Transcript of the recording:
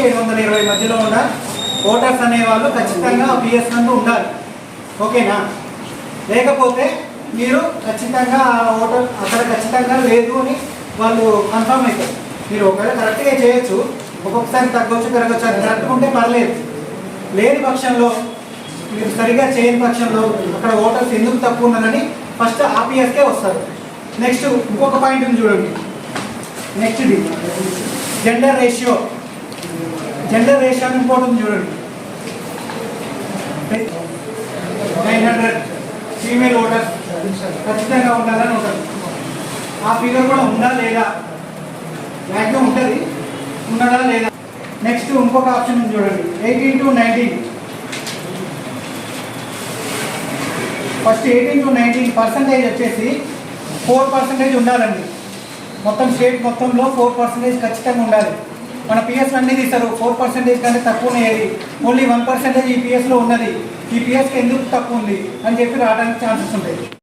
720 మధ్యలో ఉన్న ఓటర్స్ అనేవాళ్ళు ఖచ్చితంగా PSN ఉండాలి. ఓకేనా? లేకపోతే మీరు ఖచ్చితంగా ఓటర్ అక్కడ ఖచ్చితంగా లేదు అని వాళ్ళు కన్ఫర్మ్ అవుతారు. మీరు ఒకవేళ కరెక్ట్గా చేయొచ్చు, ఒక్కొక్కసారి తగ్గొచ్చు పెరగచ్చు, అది కరెక్ట్గా ఉంటే పర్లేదు. లేని పక్షంలో, మీరు సరిగా చేయని పక్షంలో అక్కడ ఓటర్స్ ఎందుకు తక్కువ ఉన్నారని ఫస్ట్ PSకే వస్తారు. నెక్స్ట్ ఇంకొక పాయింట్ని చూడండి. నెక్స్ట్ది జెండర్ రేషియో ఇంపార్టెంట్ చూడండి. 900 ఫీమేల్ ఓటర్స్ ఖచ్చితంగా ఉండాలని ఉంటుంది. ఆ ఫిగర్ కూడా ఉందా లేదా, మ్యాక్సిమం ఉంటుంది, ఉన్నదా లేదా. నెక్స్ట్ ఇంకొక ఆప్షన్ చూడండి, 18 to 19. ఫస్ట్ 18 to 19% వచ్చేసి 4% ఉండాలండి. మొత్తం స్టేట్ మొత్తంలో 4% ఖచ్చితంగా ఉండాలి. మన PS అన్నీ తీస్తారు, 4% కంటే తక్కువ ఉన్నది, ఓన్లీ 1% ఈ PSలో ఉన్నది. ఈ PSకి ఎందుకు తక్కువ ఉంది అని చెప్పి రావడానికి ఛాన్సెస్ ఉంటాయి.